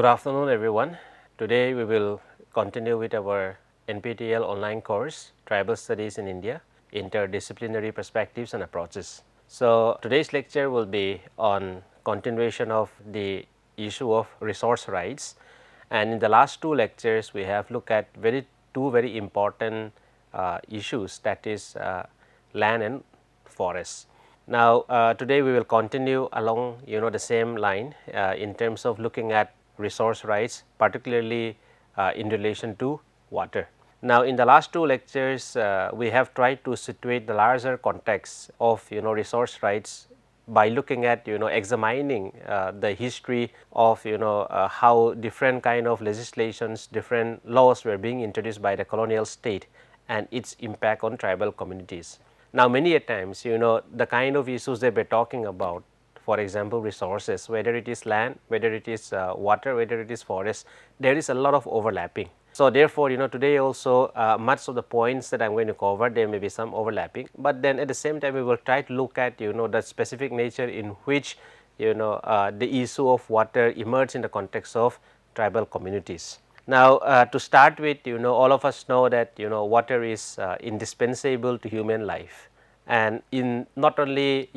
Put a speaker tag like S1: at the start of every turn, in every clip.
S1: Good afternoon, everyone. Today we will continue with our NPTEL online course Tribal Studies in India, Interdisciplinary Perspectives and Approaches. So, today's lecture will be on continuation of the issue of resource rights, and in the last two lectures we have looked at two very important issues, that is land and forests. Now, today we will continue along the same line in terms of looking at resource rights, particularly in relation to water. Now, in the last two lectures we have tried to situate the larger context of resource rights by looking at examining the history of how different kind of legislations, different laws were being introduced by the colonial state and its impact on tribal communities. Now, many a times the kind of issues that we are talking about, for example resources, whether it is land, whether it is water, whether it is forest, there is a lot of overlapping. So, therefore, today also much of the points that I am going to cover, there may be some overlapping, but then at the same time we will try to look at the specific nature in which the issue of water emerged in the context of tribal communities. Now, to start with, all of us know that water is indispensable to human life, and in not only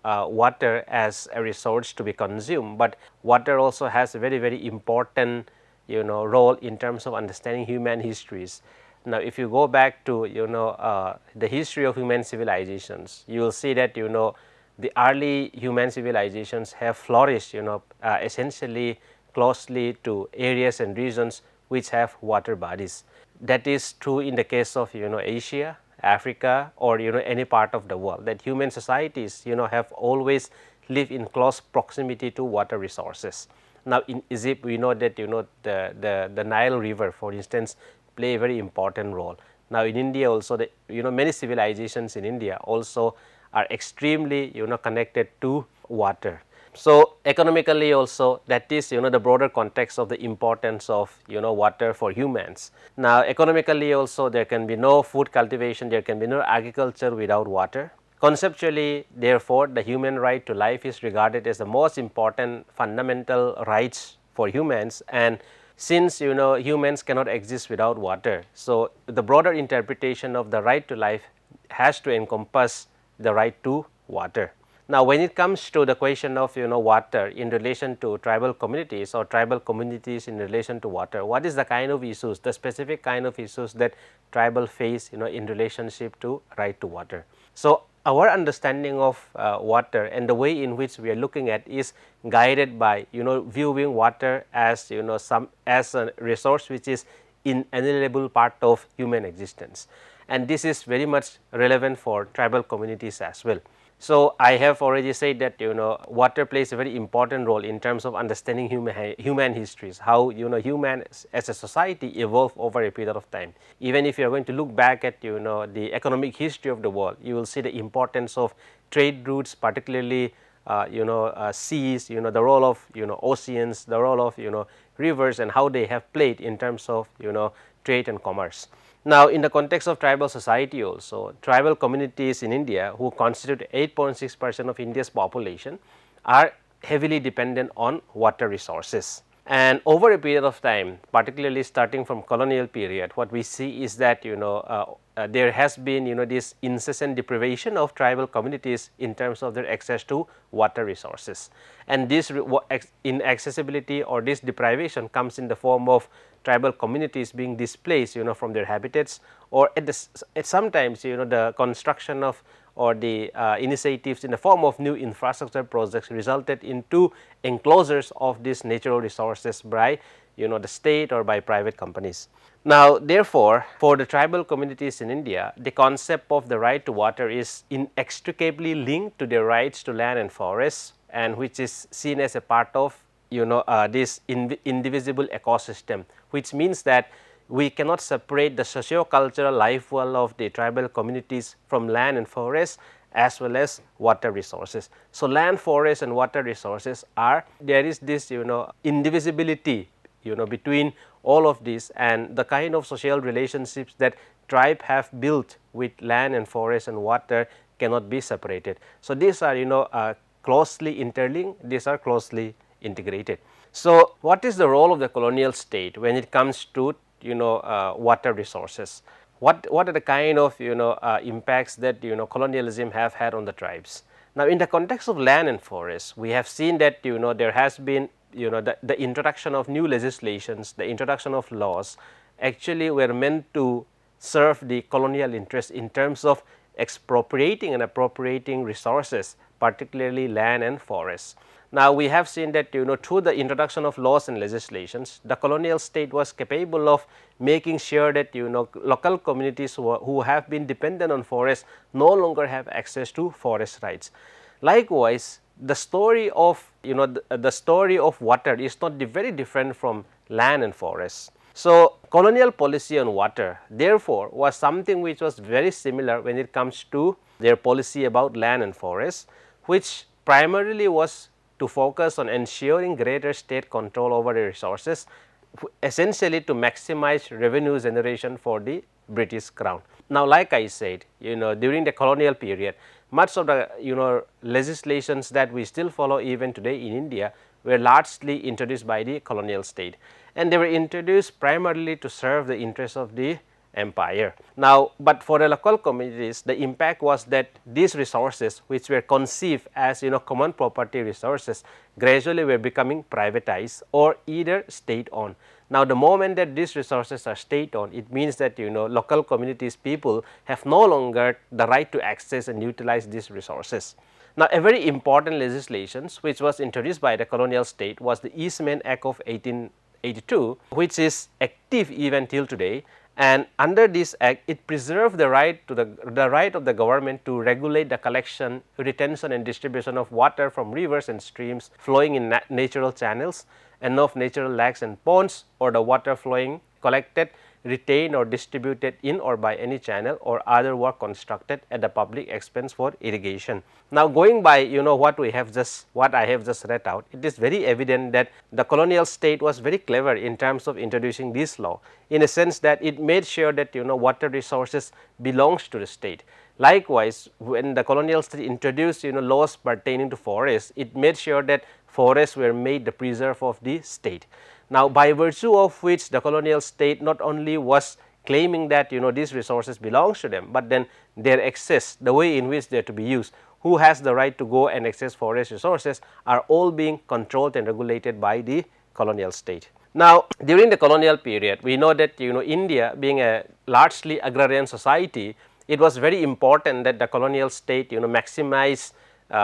S1: water as a resource to be consumed, but water also has a very important role in terms of understanding human histories. Now, if you go back to the history of human civilizations, you will see that the early human civilizations have flourished essentially closely to areas and regions which have water bodies. That is true in the case of Asia, Africa, or any part of the world, that human societies have always lived in close proximity to water resources. Now, in Egypt we know that the Nile river, for instance, play a very important role. Now, in India also many civilizations in India also are extremely connected to water. So, economically also, that is the broader context of the importance of water for humans. Now, economically also there can be no food cultivation, there can be no agriculture without water. Conceptually, therefore, the human right to life is regarded as the most important fundamental rights for humans, and since humans cannot exist without water, so the broader interpretation of the right to life has to encompass the right to water. Now, when it comes to the question of water in relation to tribal communities or tribal communities in relation to water, what is the kind of issues, the specific kind of issues that tribal face in relationship to right to water. So, our understanding of water and the way in which we are looking at is guided by viewing water as as a resource which is inalienable part of human existence, and this is very much relevant for tribal communities as well. So, I have already said that water plays a very important role in terms of understanding human histories, how humans as a society evolve over a period of time. Even if you are going to look back at the economic history of the world, you will see the importance of trade routes, particularly seas, the role of oceans, the role of rivers, and how they have played in terms of trade and commerce. Now, in the context of tribal society also, tribal communities in India, who constitute 8.6% of India's population, are heavily dependent on water resources. And over a period of time, particularly starting from colonial period, what we see is that there has been this incessant deprivation of tribal communities in terms of their access to water resources, and this inaccessibility or this deprivation comes in the form of tribal communities being displaced from their habitats, or at sometimes the construction of or the initiatives in the form of new infrastructure projects resulted into enclosures of these natural resources by the state or by private companies. Now, therefore, for the tribal communities in India, the concept of the right to water is inextricably linked to their rights to land and forests, and which is seen as a part of this indivisible ecosystem, which means that we cannot separate the socio-cultural life world of the tribal communities from land and forests as well as water resources. So, land, forest and water resources there is this indivisibility between all of these, and the kind of social relationships that tribe have built with land and forest and water cannot be separated. So, these are closely interlinked, these are closely integrated. So, what is the role of the colonial state when it comes to water resources? What are the kind of impacts that colonialism have had on the tribes? Now, in the context of land and forests, we have seen that there has been the introduction of new legislations, the introduction of laws actually were meant to serve the colonial interest in terms of expropriating and appropriating resources, particularly land and forests. Now, we have seen that through the introduction of laws and legislations, the colonial state was capable of making sure that local communities who have been dependent on forests no longer have access to forest rights. Likewise, the story of the story of water is not very different from land and forests. So, colonial policy on water therefore was something which was very similar when it comes to their policy about land and forests, which primarily was to focus on ensuring greater state control over the resources, essentially to maximize revenue generation for the British Crown. Now, like I said, during the colonial period, much of the legislations that we still follow even today in India were largely introduced by the colonial state, and they were introduced primarily to serve the interests of the empire. Now, but for the local communities, the impact was that these resources, which were conceived as common property resources, gradually were becoming privatized or either state owned. Now, the moment that these resources are state owned, it means that local communities people have no longer the right to access and utilize these resources. Now, a very important legislation which was introduced by the colonial state was the Eastman Act of 1882, which is active even till today. And under this act, it preserved the right to the right of the government to regulate the collection, retention and distribution of water from rivers and streams flowing in natural channels and of natural lakes and ponds, or the water flowing collected, retained or distributed in or by any channel or other work constructed at the public expense for irrigation. Now, going by what I have just read out, it is very evident that the colonial state was very clever in terms of introducing this law, in a sense that it made sure that water resources belongs to the state. Likewise, when the colonial state introduced laws pertaining to forests, it made sure that forests were made the preserve of the state. Now, by virtue of which the colonial state not only was claiming that these resources belongs to them, but then their access, the way in which they are to be used, who has the right to go and access forest resources, are all being controlled and regulated by the colonial state. Now, during the colonial period, we know that India being a largely agrarian society, it was very important that the colonial state maximize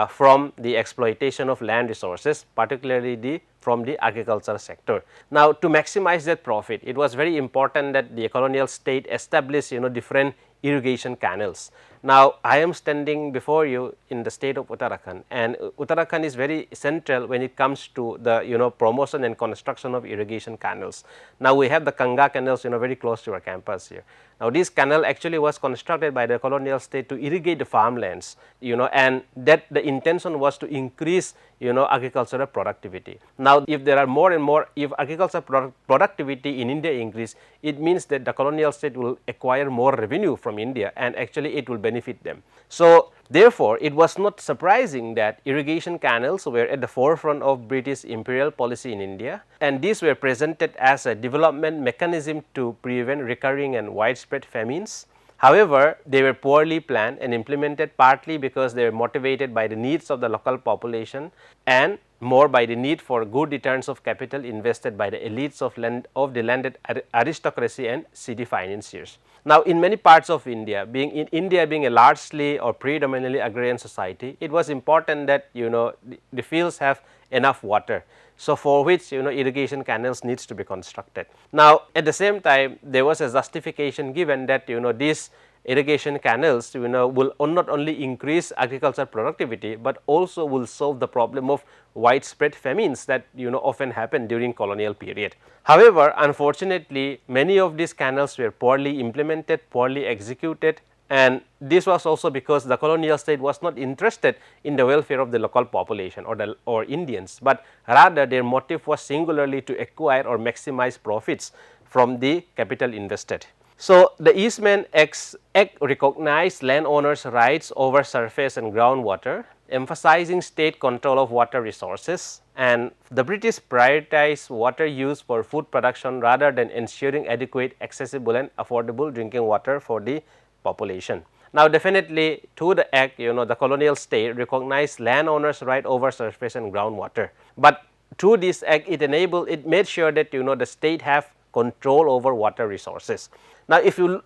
S1: from the exploitation of land resources, particularly from the agricultural sector. Now, to maximize that profit, it was very important that the colonial state establish different irrigation canals. Now, I am standing before you in the state of Uttarakhand, and Uttarakhand is very central when it comes to the promotion and construction of irrigation canals. Now, we have the Kanga canals very close to our campus here. Now, this canal actually was constructed by the colonial state to irrigate the farmlands, and that the intention was to increase agricultural productivity. Now, if there are more and more, if agricultural productivity in India increase, it means that the colonial state will acquire more revenue from India, and actually it will benefit them. So, therefore, it was not surprising that irrigation canals were at the forefront of British imperial policy in India, and these were presented as a development mechanism to prevent recurring and widespread famines. However, they were poorly planned and implemented, partly because they were motivated by the needs of the local population and more by the need for good returns of capital invested by the elites of the landed aristocracy and city financiers. Now, in many parts of India, being a largely or predominantly agrarian society, it was important that the fields have enough water. So, for which irrigation canals needs to be constructed. Now, at the same time, there was a justification given that these irrigation canals will not only increase agricultural productivity, but also will solve the problem of widespread famines that often happen during colonial period. However, unfortunately, many of these canals were poorly implemented, poorly executed, and this was also because the colonial state was not interested in the welfare of the local population or Indians, but rather their motive was singularly to acquire or maximize profits from the capital invested. So, the Eastman Act recognized landowners' rights over surface and groundwater, emphasizing state control of water resources and the British prioritized water use for food production rather than ensuring adequate, accessible and affordable drinking water for the population. Now, definitely through the act, the colonial state recognized landowners' right over surface and groundwater, but through this act it made sure that the state have control over water resources. Now, if you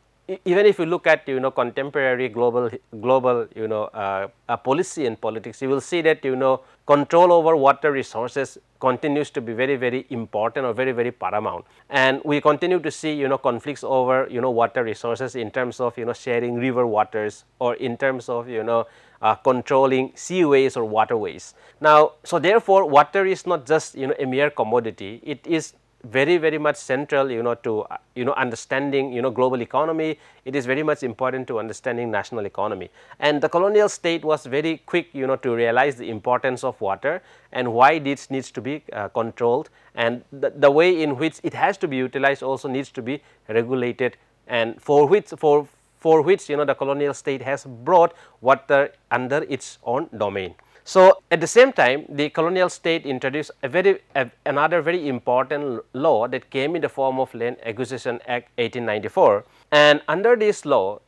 S1: even if you look at contemporary global policy and politics, you will see that control over water resources continues to be very important or very paramount, and we continue to see conflicts over water resources in terms of sharing river waters, or in terms of controlling seaways or waterways. Now, so therefore, water is not just a mere commodity, it is very much central to understanding global economy. It is very much important to understanding national economy, and the colonial state was very quick to realize the importance of water and why this needs to be controlled, and the way in which it has to be utilized also needs to be regulated, and for which the colonial state has brought water under its own domain. So, at the same time, the colonial state introduced another very important law that came in the form of Land Acquisition Act 1894, and under this law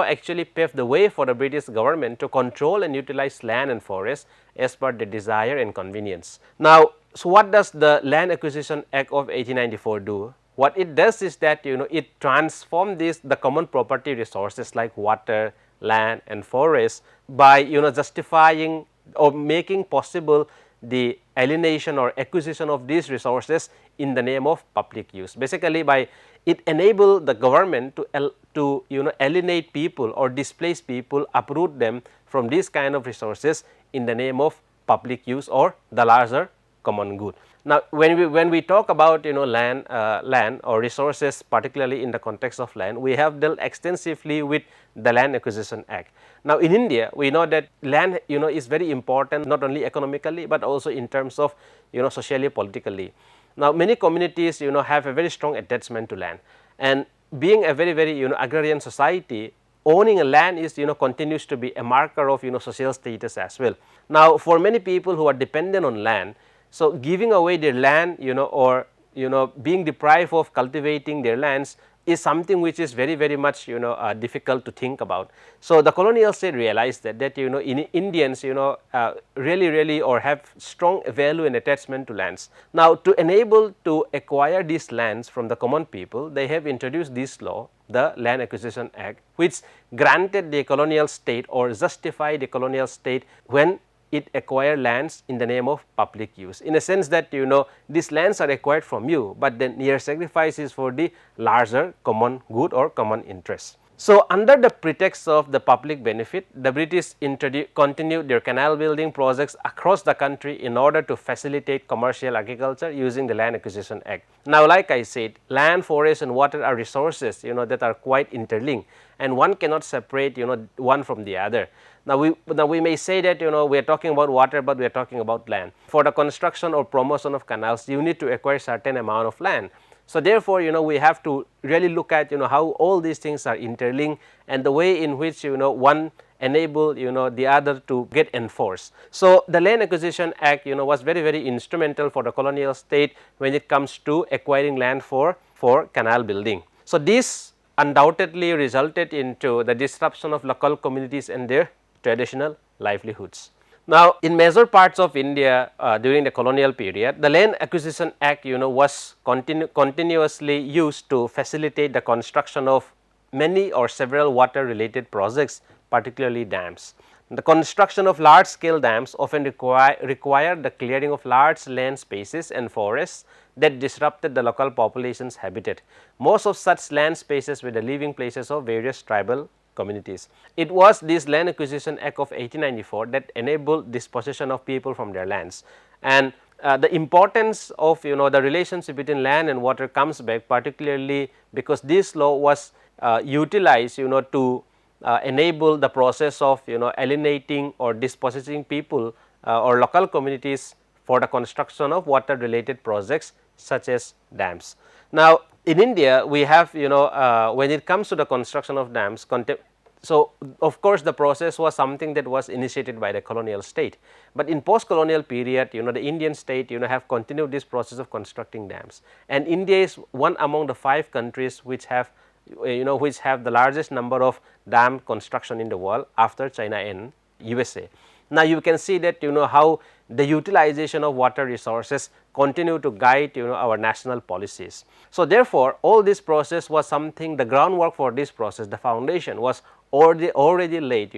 S1: actually paved the way for the British government to control and utilize land and forest as per their desire and convenience. Now, so what does the Land Acquisition Act of 1894 do? What it does is that it transformed the common property resources like water, land and forest by justifying or making possible the alienation or acquisition of these resources in the name of public use. Basically, by it enabled the government to alienate people or displace people, uproot them from these kind of resources in the name of public use or the larger common good. Now, when we talk about land or resources, particularly in the context of land, we have dealt extensively with the Land Acquisition Act. Now, in India, we know that land is very important not only economically, but also in terms of socially, politically. Now, many communities have a very strong attachment to land, and being a very agrarian society, owning a land is continues to be a marker of social status as well. Now, for many people who are dependent on land, so giving away their land or being deprived of cultivating their lands is something which is very much difficult to think about. So, the colonial state realized that Indians really or have strong value and attachment to lands. Now, to enable to acquire these lands from the common people, they have introduced this law, the Land Acquisition Act, which granted the colonial state or justified the colonial state when it acquire lands in the name of public use, in a sense that these lands are acquired from you, but then your sacrifice is for the larger common good or common interest. So, under the pretext of the public benefit, the British continued their canal building projects across the country in order to facilitate commercial agriculture using the Land Acquisition Act. Now, like I said, land, forest and water are resources that are quite interlinked, and one cannot separate one from the other. Now, we may say that we are talking about water, but we are talking about land. For the construction or promotion of canals, you need to acquire certain amount of land. So, therefore, we have to really look at how all these things are interlinked, and the way in which one enable the other to get enforced. So, the Land Acquisition Act was very instrumental for the colonial state when it comes to acquiring land for canal building. So, this undoubtedly resulted into the disruption of local communities and their traditional livelihoods. Now, in major parts of India during the colonial period, the Land Acquisition Act was continuously used to facilitate the construction of many or several water related projects, particularly dams. The construction of large scale dams often required the clearing of large land spaces and forests that disrupted the local population's habitat. Most of such land spaces were the living places of various tribal communities. It was this Land Acquisition Act of 1894 that enabled dispossession of people from their lands, and the importance of the relationship between land and water comes back, particularly because this law was utilized to enable the process of alienating or dispossessing people or local communities for the construction of water related projects such as dams. Now, in India we have when it comes to the construction of dams, So, of course, the process was something that was initiated by the colonial state, but in post colonial period, the Indian state have continued this process of constructing dams, and India is one among the 5 countries which have which have the largest number of dam construction in the world after China and USA. Now, you can see that how the utilization of water resources continue to guide our national policies. So, therefore, all this process was something, the groundwork for this process, the foundation was already laid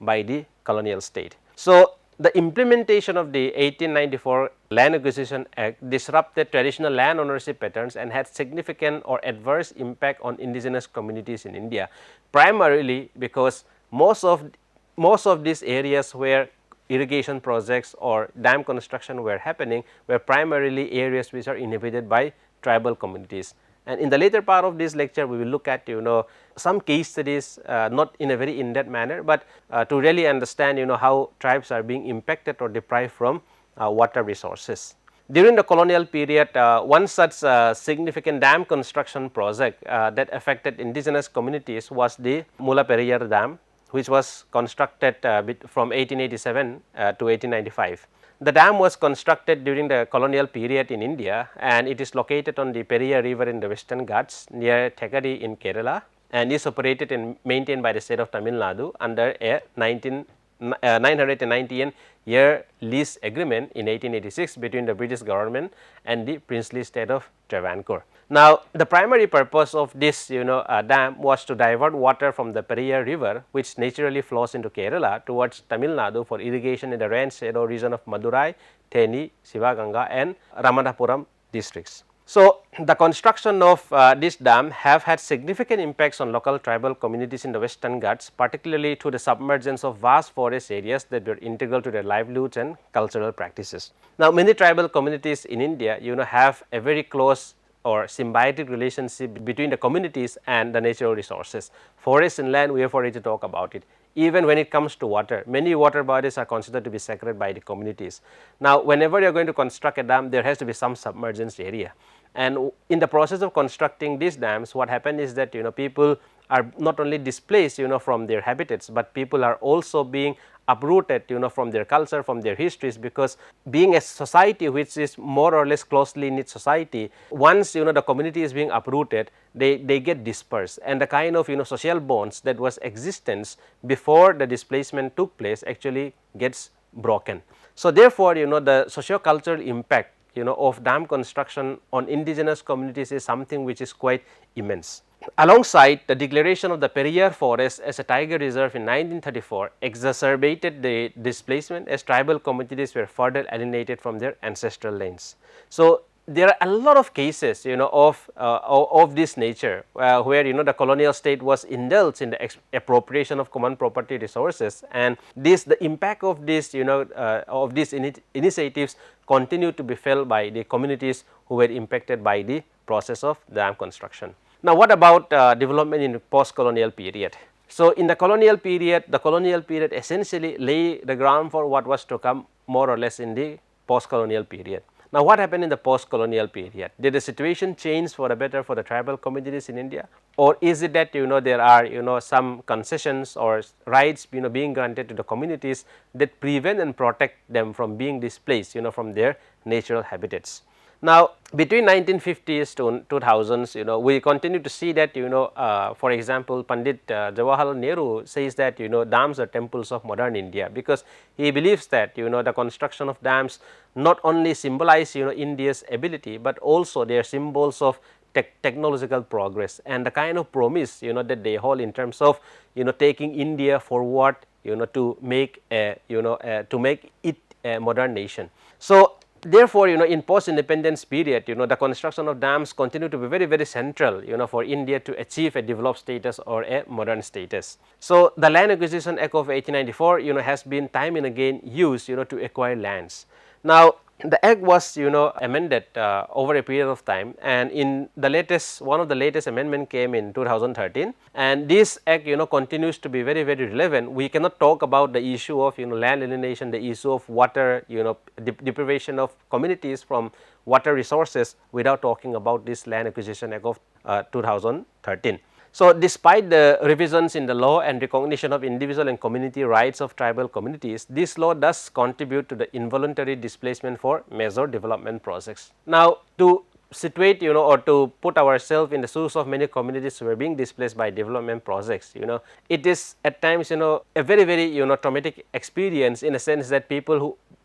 S1: by the colonial state. So, the implementation of the 1894 Land Acquisition Act disrupted traditional land ownership patterns and had significant or adverse impact on indigenous communities in India, primarily because most of these areas where irrigation projects or dam construction were happening were primarily areas which are inhabited by tribal communities. And in the later part of this lecture, we will look at some case studies, not in a very in-depth manner, but to really understand how tribes are being impacted or deprived from water resources. During the colonial period, one such significant dam construction project that affected indigenous communities was the Mullaperiyar Dam, which was constructed from 1887 to 1895. The dam was constructed during the colonial period in India, and it is located on the Periyar river in the Western Ghats near Thekkady in Kerala, and is operated and maintained by the state of Tamil Nadu under a 990 year lease agreement in 1886 between the British government and the princely state of Travancore. Now, the primary purpose of this dam was to divert water from the Periyar river, which naturally flows into Kerala, towards Tamil Nadu for irrigation in the rain shadow region of Madurai, Theni, Sivaganga and Ramanathapuram districts. So, the construction of this dam have had significant impacts on local tribal communities in the Western Ghats, particularly through the submergence of vast forest areas that were integral to their livelihoods and cultural practices. Now, many tribal communities in India have a very close or symbiotic relationship between the communities and the natural resources. Forest and land, we have already talked about it. Even when it comes to water, many water bodies are considered to be sacred by the communities. Now, whenever you are going to construct a dam, there has to be some submergence area, and in the process of constructing these dams, what happened is that people are not only displaced from their habitats, but people are also being uprooted from their culture, from their histories, because being a society which is more or less closely knit society, once the community is being uprooted, they get dispersed, and the kind of social bonds that was existence before the displacement took place actually gets broken. So, therefore, the socio-cultural impact of dam construction on indigenous communities is something which is quite immense. Alongside, the declaration of the Periyar forest as a tiger reserve in 1934 exacerbated the displacement, as tribal communities were further alienated from their ancestral lands. So, there are a lot of cases of this nature where the colonial state was indulged in the appropriation of common property resources, and the impact of this of these initiatives continue to be felt by the communities who were impacted by the process of dam construction. Now, what about development in the post colonial period? So, in the colonial period essentially lay the ground for what was to come more or less in the post colonial period. Now, what happened in the post colonial period? Did the situation change for the better for the tribal communities in India, or is it that there are some concessions or rights being granted to the communities that prevent and protect them from being displaced from their natural habitats? Now, between 1950s to 2000s, we continue to see that for example, Pandit Jawaharlal Nehru says that dams are temples of modern India, because he believes that the construction of dams not only symbolize India's ability, but also they are symbols of technological progress and the kind of promise that they hold in terms of taking India forward to make it a modern nation. So, therefore, in post independence period the construction of dams continue to be very central for India to achieve a developed status or a modern status. So, the Land Acquisition Act of 1894 has been time and again used to acquire lands. Now, the act was amended over a period of time, and in the latest one of the latest amendment came in 2013, and this act continues to be very relevant. We cannot talk about the issue of land alienation, the issue of water deprivation of communities from water resources without talking about this Land Acquisition Act of 2013. So, despite the revisions in the law and recognition of individual and community rights of tribal communities, this law does contribute to the involuntary displacement for major development projects. Now, to situate or to put ourselves in the shoes of many communities who are being displaced by development projects, it is at times a very traumatic experience, in a sense that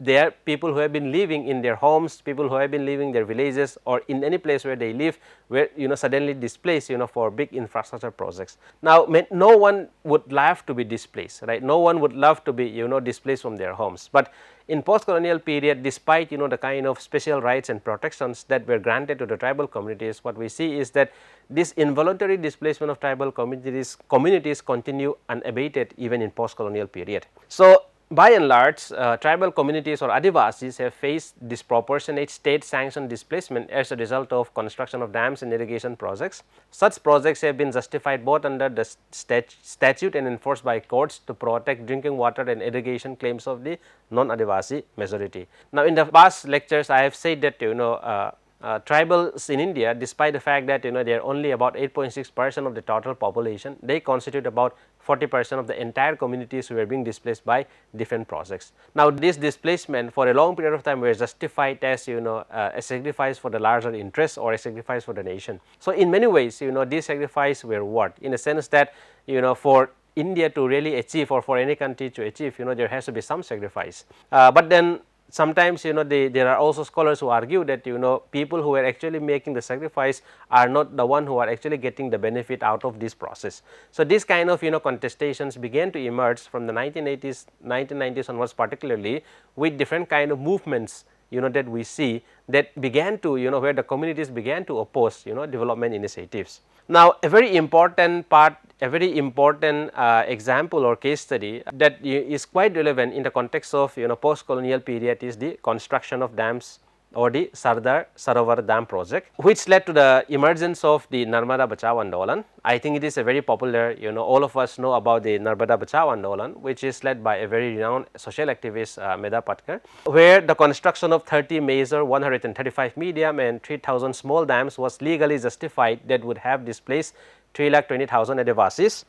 S1: there are people who have been living in their homes, people who have been living in their villages or in any place where they live, where suddenly displaced for big infrastructure projects. Now, no one would love to be displaced, right? No one would love to be displaced from their homes, but in post-colonial period, despite the kind of special rights and protections that were granted to the tribal communities, what we see is that this involuntary displacement of tribal communities continue unabated even in post-colonial period. So, by and large, tribal communities or Adivasis have faced disproportionate state sanctioned displacement as a result of construction of dams and irrigation projects. Such projects have been justified both under the statute and enforced by courts to protect drinking water and irrigation claims of the non-Adivasi majority. Now, in the past lectures, I have said that tribals in India, despite the fact that they are only about 8.6% of the total population, they constitute about 40% of the entire communities who were being displaced by different projects. Now, this displacement for a long period of time were justified as a sacrifice for the larger interests or a sacrifice for the nation. So, in many ways these sacrifices were what, in a sense that for India to really achieve, or for any country to achieve, there has to be some sacrifice, but then sometimes there are also scholars who argue that people who are actually making the sacrifice are not the one who are actually getting the benefit out of this process. So, this kind of contestations began to emerge from the 1980s, 1990s onwards, particularly with different kind of movements that we see that began to where the communities began to oppose development initiatives. Now, a very important example or case study that is quite relevant in the context of post colonial period is the construction of dams or the Sardar Sarovar Dam project, which led to the emergence of the Narmada Bachao Andolan. I think it is a very popular, all of us know about the Narmada Bachao Andolan, which is led by a very renowned social activist Medha Patkar, where the construction of 30 major, 135 medium and 3,000 small dams was legally justified that would have displaced 3,20,000 Adivasis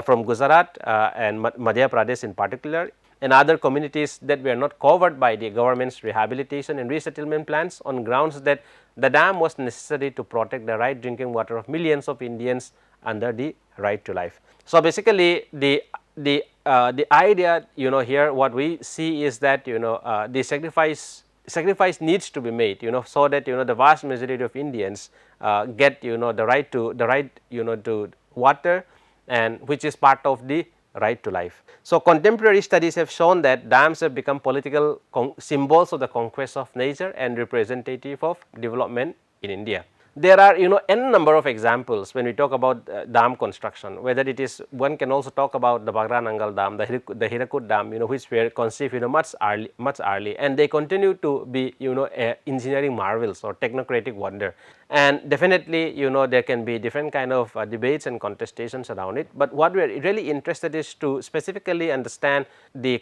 S1: from Gujarat and Madhya Pradesh in particular, and other communities that were not covered by the government's rehabilitation and resettlement plans, on grounds that the dam was necessary to protect the right drinking water of millions of Indians under the right to life. So, basically the idea here what we see is that the sacrifice needs to be made so that the vast majority of Indians get the right to water, and which is part of the right to life. So, contemporary studies have shown that dams have become political symbols of the conquest of nature and representative of development in India. There are n number of examples when we talk about dam construction, whether it is, one can also talk about the Bagra Nangal Dam, the Hirakud Dam which were conceived much early, and they continue to be engineering marvels or technocratic wonder. And definitely there can be different kind of debates and contestations around it, but what we are really interested is to specifically understand the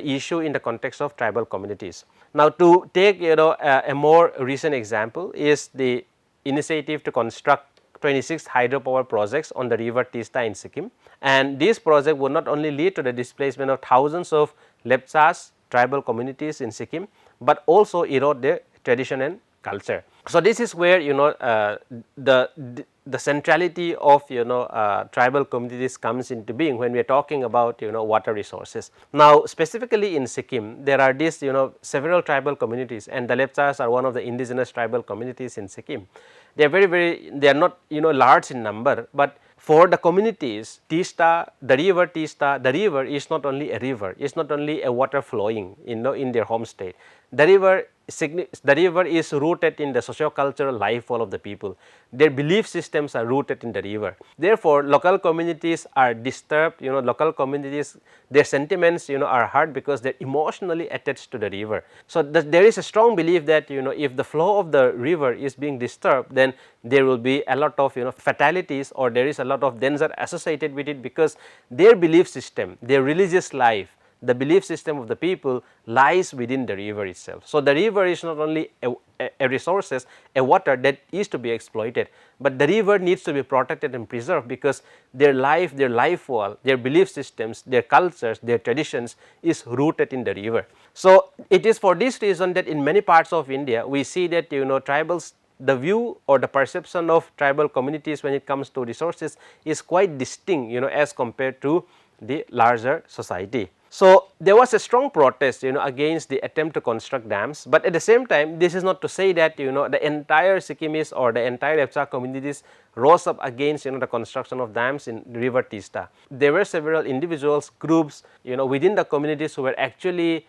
S1: issue in the context of tribal communities. Now, to take a more recent example is the initiative to construct 26 hydropower projects on the river Tista in Sikkim, and this project would not only lead to the displacement of thousands of Lepchas tribal communities in Sikkim, but also erode their tradition and culture. So, this is where the centrality of tribal communities comes into being when we are talking about water resources. Now, specifically in Sikkim, there are these several tribal communities, and the Lepchas are one of the indigenous tribal communities in Sikkim. They are they are not large in number, but for the communities, Tista, the river is not only a river, it is not only a water flowing in their home state. The river is rooted in the socio-cultural life of the people. Their belief systems are rooted in the river. Therefore, local communities are disturbed, local communities, their sentiments are hurt because they are emotionally attached to the river. So, there is a strong belief that if the flow of the river is being disturbed, then there will be a lot of fatalities, or there is a lot of danger associated with it, because their belief system, their religious life, the belief system of the people lies within the river itself. So, the river is not only a resources, a water that is to be exploited, but the river needs to be protected and preserved, because their life wall, their belief systems, their cultures, their traditions is rooted in the river. So, it is for this reason that in many parts of India we see that tribals, the view or the perception of tribal communities when it comes to resources is quite distinct as compared to the larger society. So, there was a strong protest against the attempt to construct dams, but at the same time this is not to say that the entire Sikkimese or the entire Lepcha communities rose up against the construction of dams in river Teesta. There were several individuals, groups within the communities who actually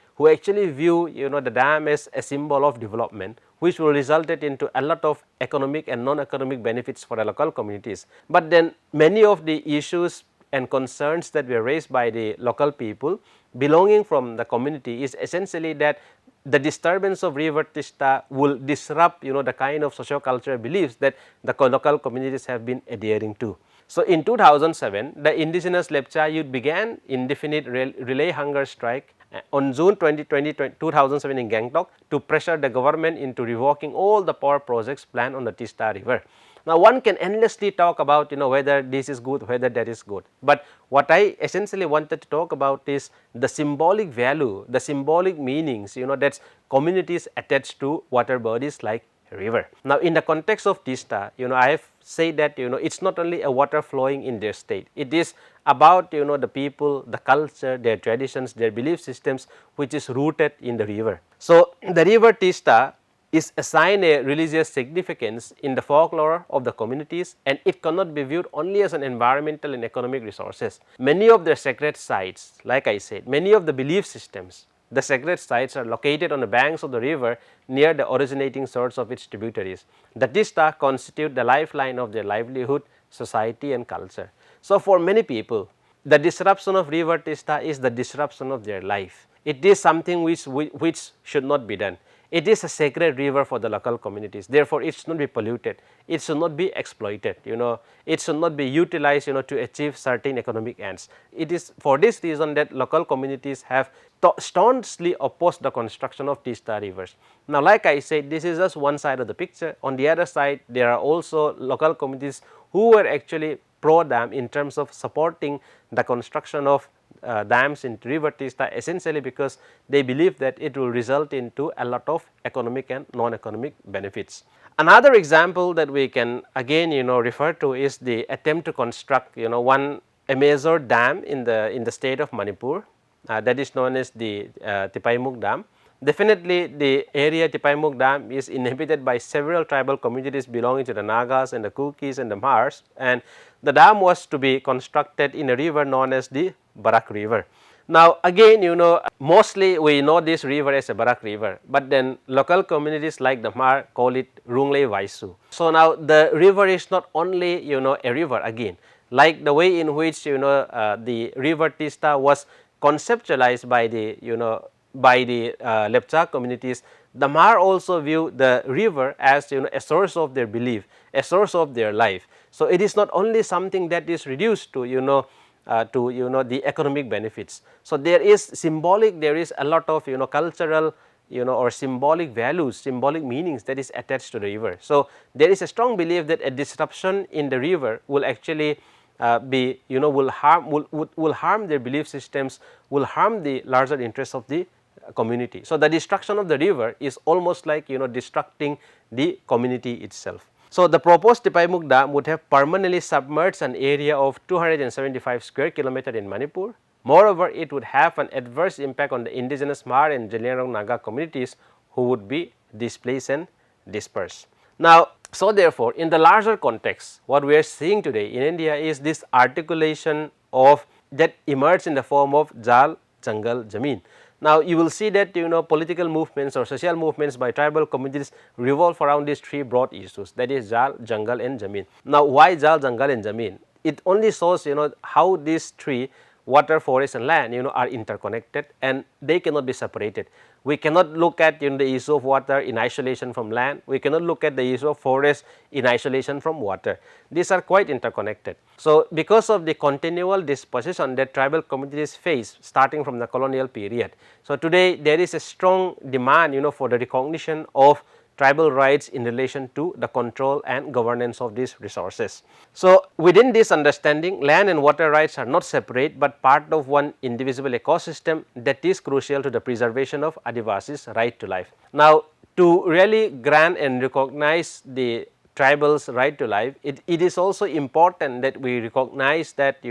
S1: view the dam as a symbol of development, which will result into a lot of economic and non-economic benefits for the local communities. But then many of the issues and concerns that were raised by the local people belonging from the community is essentially that the disturbance of river Teesta will disrupt the kind of socio-cultural beliefs that the local communities have been adhering to. So, in 2007 the indigenous Lepcha youth began indefinite relay hunger strike on June 2007 in Gangtok to pressure the government into revoking all the power projects planned on the Teesta river. Now, one can endlessly talk about whether this is good, whether that is good, but what I essentially wanted to talk about is the symbolic value, the symbolic meanings that communities attach to water bodies like river. Now, in the context of Teesta, I have said that it's not only a water flowing in their state, it is about the people, the culture, their traditions, their belief systems which is rooted in the river. So, the river Teesta is assigned a religious significance in the folklore of the communities, and it cannot be viewed only as an environmental and economic resources. Many of the sacred sites, like I said, many of the belief systems, the sacred sites are located on the banks of the river near the originating source of its tributaries. The Teesta constitute the lifeline of their livelihood, society and culture. So, for many people, the disruption of river Teesta is the disruption of their life. It is something which should not be done. It is a sacred river for the local communities, therefore, it should not be polluted, it should not be exploited, it should not be utilized to achieve certain economic ends. It is for this reason that local communities have staunchly opposed the construction of Teesta rivers. Now, like I said, this is just one side of the picture. On the other side, there are also local communities who were actually pro dam in terms of supporting the construction of dams in river Teesta, essentially because they believe that it will result into a lot of economic and non-economic benefits. Another example that we can again refer to is the attempt to construct a major dam in the state of Manipur, that is known as the Tipaimuk Dam. Definitely the area Tipaimuk Dam is inhabited by several tribal communities belonging to the Nagas and the Kukis and the Mars, and the dam was to be constructed in a river known as the Barak river. Now, again mostly we know this river as a Barak river, but then local communities like the Mar call it Runglei Vaisu. So, now the river is not only a river again, like the way in which the river Teesta was conceptualized by the Lepcha communities. The Mar also view the river as a source of their belief, a source of their life. So, it is not only something that is reduced to the economic benefits. So, there is symbolic, there is a lot of cultural or symbolic values, symbolic meanings that is attached to the river. So, there is a strong belief that a disruption in the river will actually will harm their belief systems, will harm the larger interests of the community. So, the destruction of the river is almost like destructing the community itself. So, the proposed Tipaimuk Dam would have permanently submerged an area of 275 square kilometer in Manipur. Moreover, it would have an adverse impact on the indigenous Mar and Zeliangrong Naga communities who would be displaced and dispersed. Now, so therefore, in the larger context, what we are seeing today in India is this articulation of that emerged in the form of Jal, Jangal, Jameen. Now, you will see that political movements or social movements by tribal communities revolve around these three broad issues, that is Jal, Jangal and Jameen. Now, why Jal, Jangal and Jameen? It only shows how these three water, forest and land are interconnected and they cannot be separated. We cannot look at the issue of water in isolation from land, we cannot look at the issue of forest in isolation from water. These are quite interconnected. So, because of the continual dispossession that tribal communities face starting from the colonial period. So, today there is a strong demand for the recognition of tribal rights in relation to the control and governance of these resources. So, within this understanding, land and water rights are not separate, but part of one indivisible ecosystem that is crucial to the preservation of Adivasis' right to life. Now, to really grant and recognize the tribals' right to life, it is also important that we recognize that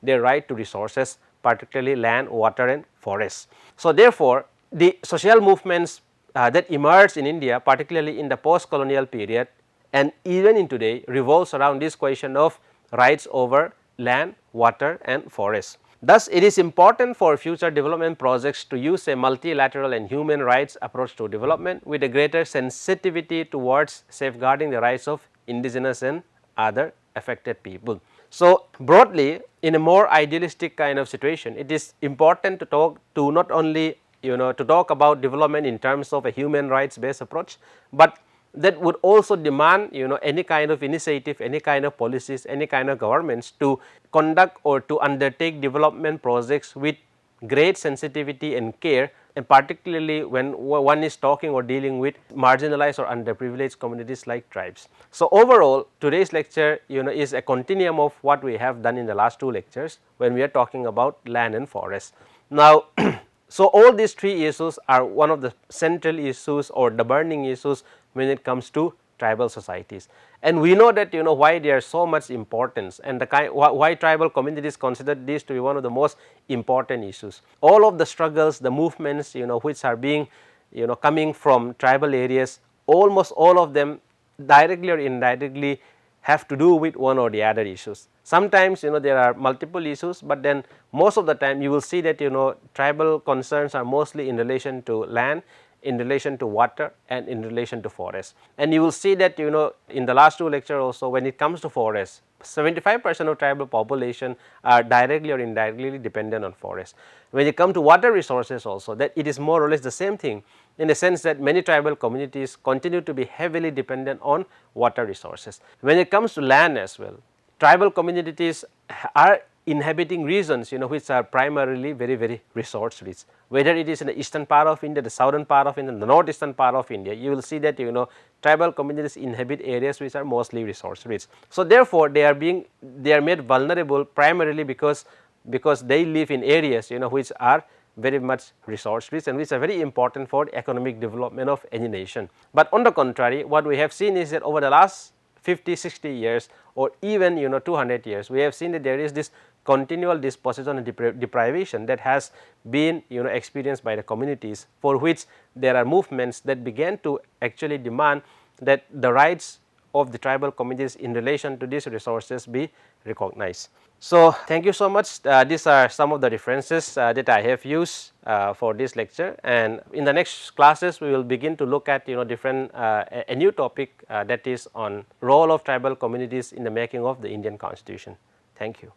S1: their right to resources, particularly land, water and forests. So, therefore, the social movements that emerged in India, particularly in the post-colonial period and even in today, revolves around this question of rights over land, water and forests. Thus, it is important for future development projects to use a multilateral and human rights approach to development with a greater sensitivity towards safeguarding the rights of indigenous and other affected people. So, broadly, in a more idealistic kind of situation, it is important to talk to not only to talk about development in terms of a human rights based approach, but that would also demand any kind of initiative, any kind of policies, any kind of governments to conduct or to undertake development projects with great sensitivity and care, and particularly when one is talking or dealing with marginalized or underprivileged communities like tribes. So, overall today's lecture is a continuum of what we have done in the last two lectures when we are talking about land and forest. Now, so all these three issues are one of the central issues or the burning issues when it comes to tribal societies, and we know that why they are so much importance and why tribal communities consider this to be one of the most important issues. All of the struggles, the movements which are being coming from tribal areas, almost all of them directly or indirectly have to do with one or the other issues. Sometimes there are multiple issues, but then most of the time you will see that tribal concerns are mostly in relation to land, in relation to water and in relation to forest. And you will see that in the last two lectures also, when it comes to forest, 75% of tribal population are directly or indirectly dependent on forest. When it comes to water resources also, that it is more or less the same thing, in the sense that many tribal communities continue to be heavily dependent on water resources. When it comes to land as well, tribal communities are inhabiting regions which are primarily very resource rich, whether it is in the eastern part of India, the southern part of India, the northeastern part of India, you will see that tribal communities inhabit areas which are mostly resource rich. So, therefore, they are made vulnerable primarily because they live in areas which are very much resource rich and which are very important for economic development of any nation. But on the contrary, what we have seen is that over the last 50, 60 years or even 200 years, we have seen that there is this continual dispossession and deprivation that has been experienced by the communities, for which there are movements that began to actually demand that the rights of the tribal communities in relation to these resources be recognized. So, thank you so much. These are some of the references that I have used for this lecture, and in the next classes we will begin to look at different a new topic that is on role of tribal communities in the making of the Indian Constitution. Thank you.